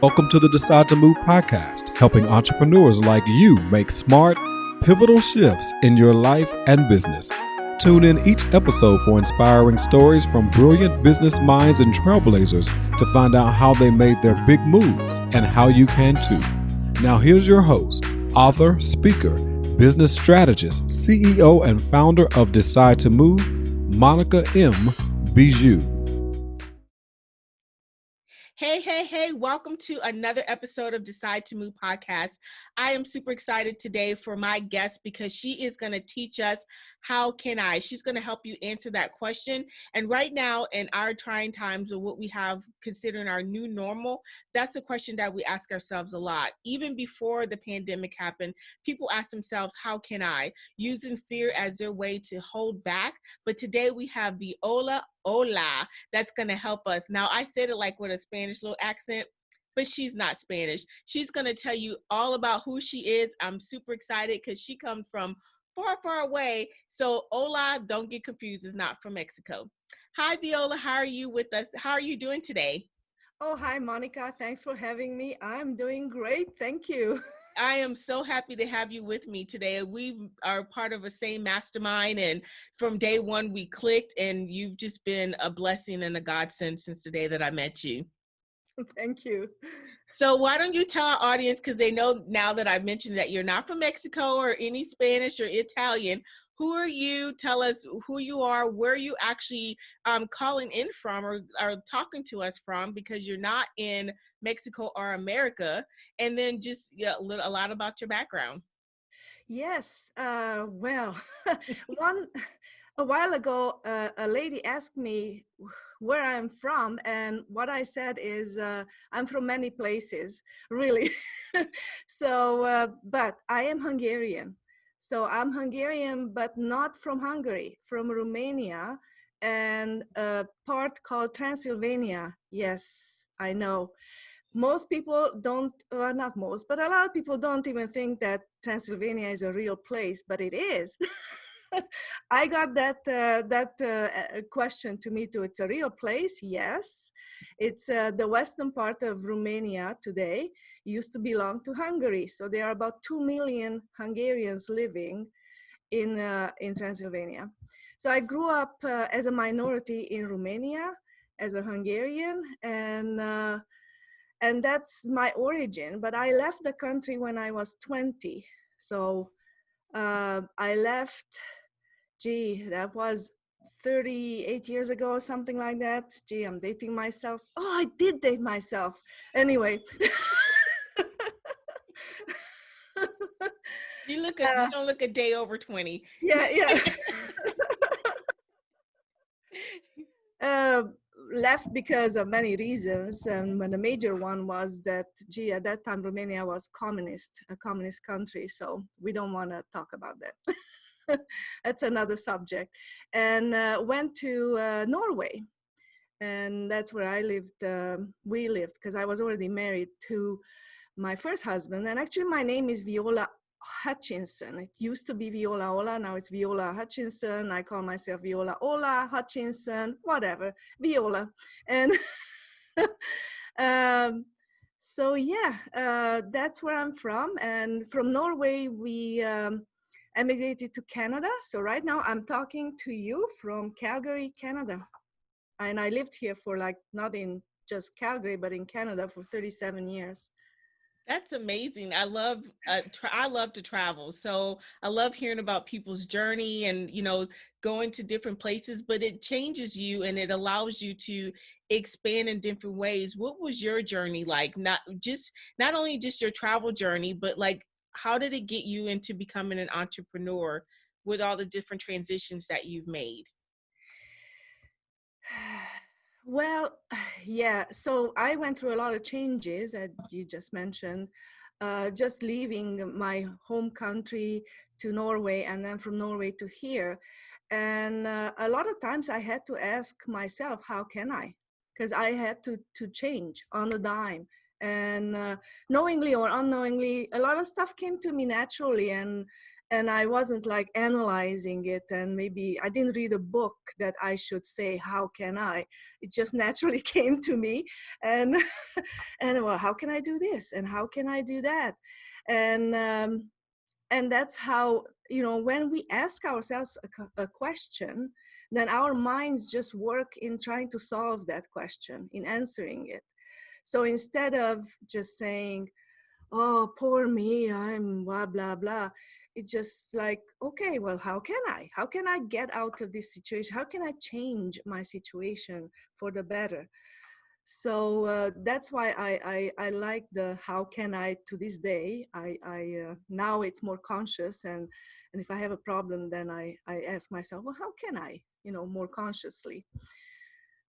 Welcome to the Decide to Move podcast, helping entrepreneurs like you make smart, pivotal shifts in your life and business. Tune in each episode for inspiring stories from brilliant business minds and trailblazers to find out how they made their big moves and how you can too. Now, here's your host, author, speaker, business strategist, CEO, and founder of Decide to Move, Monica M. Bijou. Hey, welcome to another episode of Decide to Move podcast. I am super excited today for my guest because she is going to teach us how can I. She's going to help you answer that question. And right now in our trying times of what we have considering our new normal, that's a question that we ask ourselves a lot. Even before the pandemic happened, people ask themselves, how can I? Using fear as their way to hold back. But today we have Viola Olah that's going to help us. Now, I said it like with a Spanish little accent, but she's not Spanish. She's going to tell you all about who she is. I'm super excited because she comes from far away. So Olah, don't get confused, is not from Mexico. Hi, Viola. How are you with us? How are you doing today? Oh, hi, Monica. Thanks for having me. I'm doing great. Thank you. I am so happy to have you with me today. We are part of a same mastermind, and from day one we clicked, and you've just been a blessing and a godsend since the day that I met you. Thank you. So why don't you tell our audience, because they know now that I've mentioned that you're not from Mexico or any Spanish or Italian, who are you? Tell us who you are, where you actually calling in from or talking to us from, because you're not in Mexico or America, and then just a lot about your background. Yes. Well, one a while ago, a lady asked me where I'm from, and what I said is I'm from many places, really. But I am Hungarian. So I'm Hungarian, but not from Hungary, from Romania, and a part called Transylvania. Yes, I know. Most people don't, well, not most, but a lot of people don't even think that Transylvania is a real place, but it is. I got that question to me too. It's a real place, yes. It's the western part of Romania today. It used to belong to Hungary, so there are about 2 million Hungarians living in Transylvania. So I grew up as a minority in Romania, as a Hungarian, and that's my origin. But I left the country when I was 20. So I left, that was 38 years ago or something like that. I'm dating myself. Oh, I did date myself. Anyway. You don't look a day over 20. Yeah. uh, Left because of many reasons, and when the major one was that, at that time Romania was a communist country, so we don't want to talk about that. That's another subject. And went to Norway, and that's where I lived. We lived because I was already married to my first husband, and actually my name is Viola Hutchinson. It used to be Viola Olah, now it's Viola Hutchinson. I call myself Viola Olah Hutchinson, whatever, Viola. And so yeah, that's where I'm from. And from Norway, we emigrated to Canada. So right now I'm talking to you from Calgary, Canada. And I lived here for not in just Calgary, but in Canada for 37 years. That's amazing. I love to travel. So I love hearing about people's journey and, going to different places, but it changes you and it allows you to expand in different ways. What was your journey like? Not only just your travel journey, but like, how did it get you into becoming an entrepreneur with all the different transitions that you've made? Well, yeah. So I went through a lot of changes that you just mentioned. Just leaving my home country to Norway, and then from Norway to here. And a lot of times I had to ask myself, how can I? Because I had to change on a dime. And knowingly or unknowingly, a lot of stuff came to me naturally. And I wasn't like analyzing it, and maybe I didn't read a book that I should say, how can I? It just naturally came to me. And and well, how can I do this? And how can I do that? And that's how, you know, when we ask ourselves a question, then our minds just work in trying to solve that question, in answering it. So instead of just saying, oh, poor me, I'm blah, blah, blah. It's just like, okay, well, how can I? How can I get out of this situation? How can I change my situation for the better? So that's why I like the how can I to this day. Now it's more conscious, and if I have a problem, then I ask myself, well, how can I, you know, more consciously.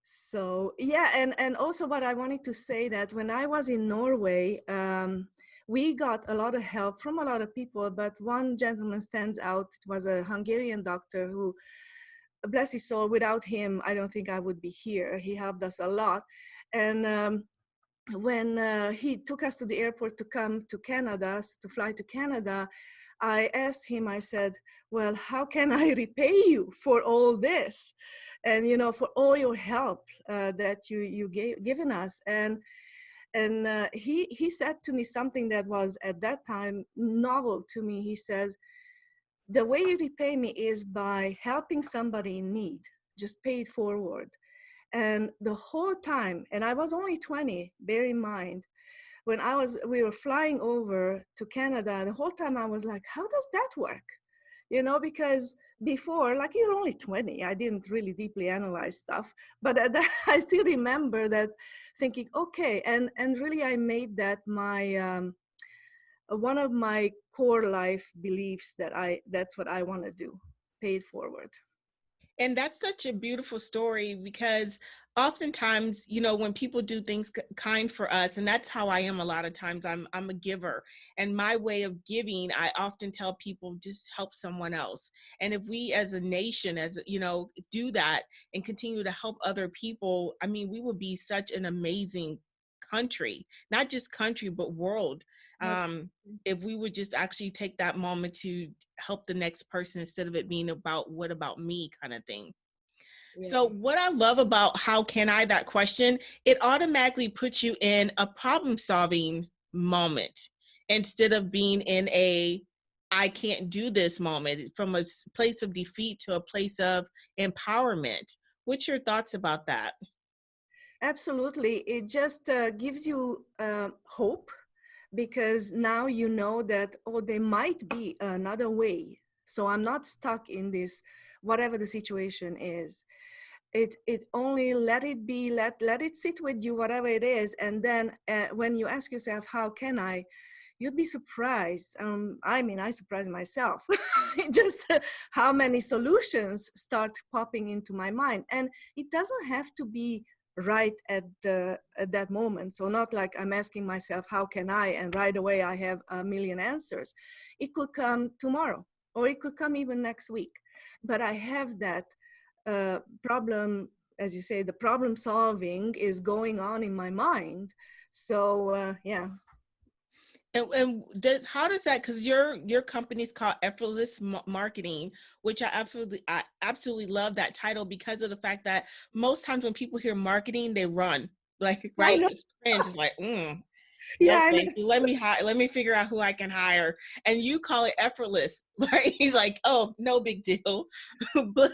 So yeah, and also what I wanted to say that when I was in Norway, we got a lot of help from a lot of people, but one gentleman stands out. It was a Hungarian doctor who, bless his soul, without him, I don't think I would be here. He helped us a lot. And when he took us to the airport to come to Canada, to fly to Canada, I asked him, I said, well, how can I repay you for all this? And, you know, for all your help that you gave given us. And he said to me something that was at that time novel to me. He says, the way you repay me is by helping somebody in need, just pay it forward. And the whole time, and I was only 20, bear in mind, when we were flying over to Canada, the whole time I was like, how does that work? You know, because before, like, you're only 20, I didn't really deeply analyze stuff, but I still remember that thinking, okay, and really I made that my, one of my core life beliefs, that that's what I want to do, pay it forward. And that's such a beautiful story, because oftentimes, you know, when people do things kind for us, and that's how I am a lot of times, I'm a giver. And my way of giving, I often tell people, just help someone else. And if we as a nation, as you know, do that and continue to help other people, I mean, we would be such an amazing country, not just country, but world. Absolutely. If we would just actually take that moment to help the next person, instead of it being about what about me kind of thing. Yeah. So what I love about how can I, that question, it automatically puts you in a problem solving moment, instead of being in a I can't do this moment, from a place of defeat to a place of empowerment. What's your thoughts about that? Absolutely. It just gives you hope, because now you know that, oh, there might be another way. So I'm not stuck in this, whatever the situation is. It only let it be, let it sit with you, whatever it is. And then when you ask yourself, how can I? You'd be surprised. I mean, I surprise myself. Just how many solutions start popping into my mind. And it doesn't have to be right at that moment. So not like I'm asking myself, how can I? And right away I have a million answers. It could come tomorrow, or it could come even next week. But I have that problem, as you say, the problem solving is going on in my mind. So yeah. And how does that, because your company's called Effortless Marketing, which I absolutely love that title, because of the fact that most times when people hear marketing, they run, like, I right, know. it's cringe, it's like, Yeah, no, I know. thank you. Let me figure out who I can hire. And you call it effortless, right? He's like, oh, no big deal. But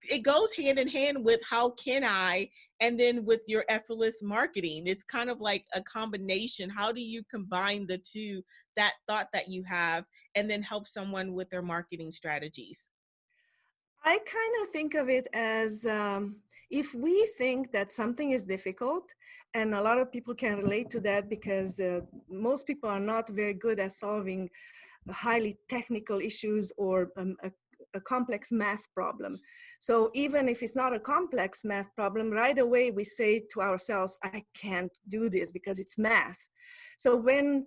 it goes hand in hand with how can I, and then with your effortless marketing. It's kind of like a combination. How do you combine the two, that thought that you have, and then help someone with their marketing strategies? I kind of think of it as, if we think that something is difficult, and a lot of people can relate to that, because most people are not very good at solving highly technical issues, or a complex math problem. So even if it's not a complex math problem, right away we say to ourselves, I can't do this because it's math. So when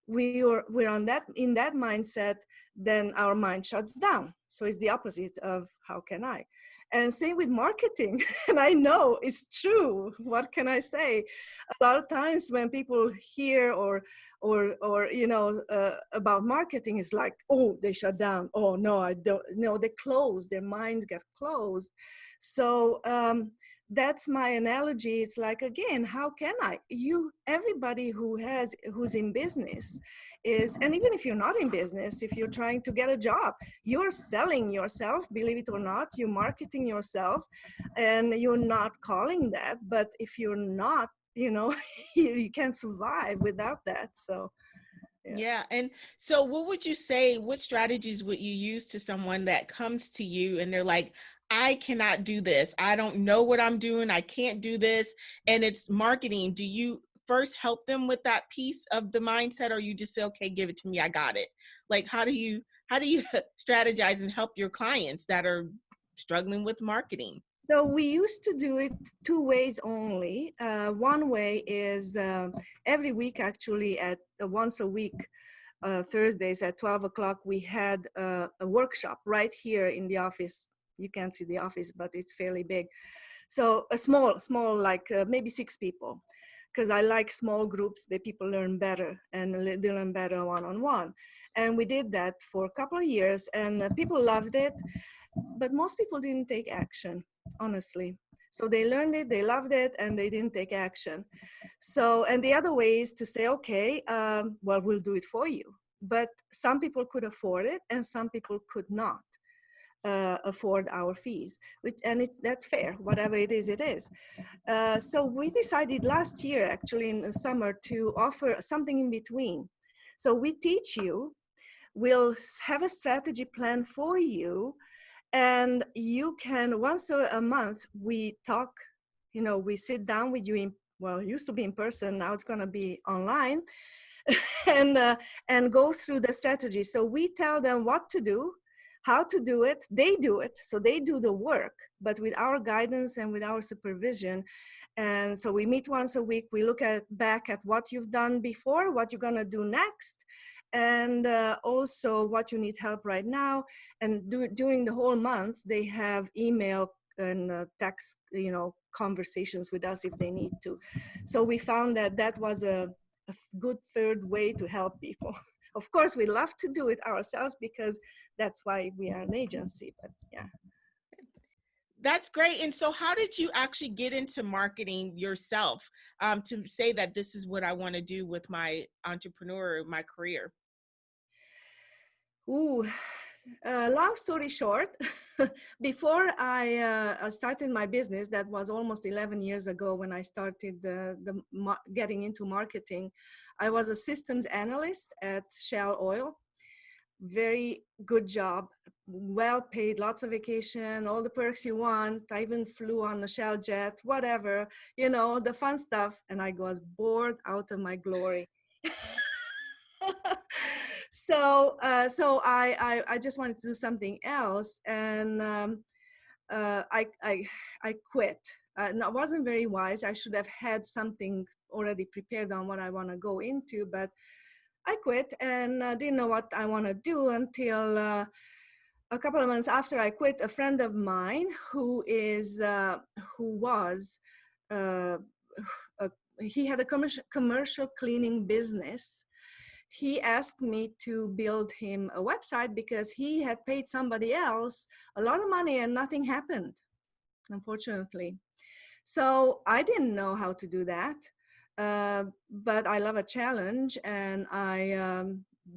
we're on that, in that mindset, then our mind shuts down. So it's the opposite of how can I. And same with marketing. And I know it's true. What can I say? A lot of times when people hear or about marketing, it's like, oh, they shut down. Oh no, I don't. No, they close. Their minds get closed. So that's my analogy. It's like, again, how can I? Everybody who's in business is, and even if you're not in business, if you're trying to get a job, you're selling yourself, believe it or not, you're marketing yourself, and you're not calling that. But if you're not, you can't survive without that. So yeah. And so what would you say, what strategies would you use to someone that comes to you and they're like, I cannot do this, I don't know what I'm doing, I can't do this, and it's marketing? Do you first help them with that piece of the mindset, or you just say, okay, give it to me, I got it? Like, how do you strategize and help your clients that are struggling with marketing? So we used to do it two ways only. One way is every week, actually, at once a week, Thursdays at 12 o'clock, we had a workshop right here in the office. You can't see the office, but it's fairly big. So a small, like maybe 6 people, because I like small groups that people learn better and they learn better one-on-one. And we did that for a couple of years, and people loved it, but most people didn't take action, honestly. So they learned it, they loved it, and they didn't take action. So, and the other way is to say, okay, well, we'll do it for you. But some people could afford it and some people could not afford our fees, and that's fair. Whatever it is, it is. So we decided last year, actually in the summer, to offer something in between. So we teach you, we'll have a strategy plan for you, and you can, once a month, we talk, we sit down with you well, it used to be in person, now it's going to be online, and go through the strategy. So we tell them what to do, how to do it, they do it. So they do the work, but with our guidance and with our supervision. And so we meet once a week, we look back at what you've done before, what you're going to do next, and also what you need help right now. And during the whole month, they have email and text, conversations with us if they need to. So we found that was a good third way to help people. Of course, we love to do it ourselves because that's why we are an agency, but yeah. That's great. And so how did you actually get into marketing yourself, to say that this is what I want to do with my my career? Ooh, long story short, before I started my business, that was almost 11 years ago when I started getting into marketing. I was a systems analyst at Shell Oil. Very good job, well paid, lots of vacation, all the perks you want. I even flew on a Shell jet, whatever, the fun stuff. And I was bored out of my glory. So I just wanted to do something else, and I quit. I wasn't very wise. I should have had something already prepared on what I want to go into, but I quit and didn't know what I want to do until a couple of months after I quit. A friend of mine who was uh, he had a commercial cleaning business. He asked me to build him a website because he had paid somebody else a lot of money and nothing happened, unfortunately. So I didn't know how to do that, but I love a challenge, and I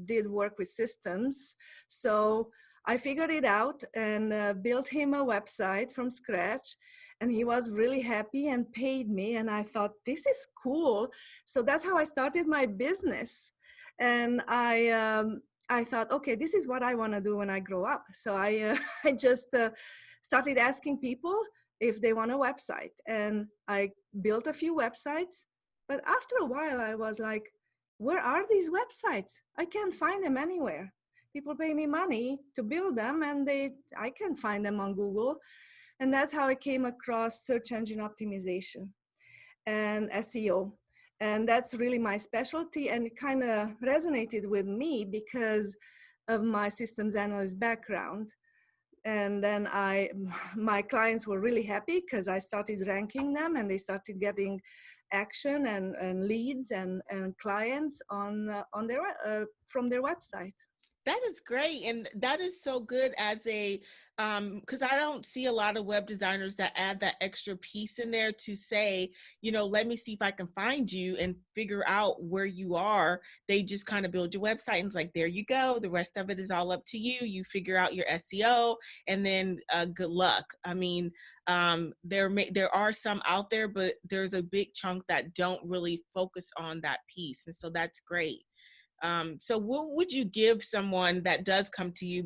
did work with systems. So I figured it out and built him a website from scratch, and he was really happy and paid me. And I thought, this is cool. So that's how I started my business. And I thought, okay, this is what I want to do when I grow up. So I I just started asking people if they want a website, and I built a few websites. But after a while, I was like, where are these websites? I can't find them anywhere. People pay me money to build them, and I can't find them on Google. And that's how I came across search engine optimization and SEO. And that's really my specialty, and it kind of resonated with me because of my systems analyst background. And then my clients were really happy because I started ranking them, and they started getting action and leads and clients on their from their website. That is great. And that is so good as a, because I don't see a lot of web designers that add that extra piece in there to say, let me see if I can find you and figure out where you are. They just kind of build your website and it's like, there you go. The rest of it is all up to you. You figure out your SEO and then good luck. I mean, there are some out there, but there's a big chunk that don't really focus on that piece. And so that's great. So what would you give someone that does come to you?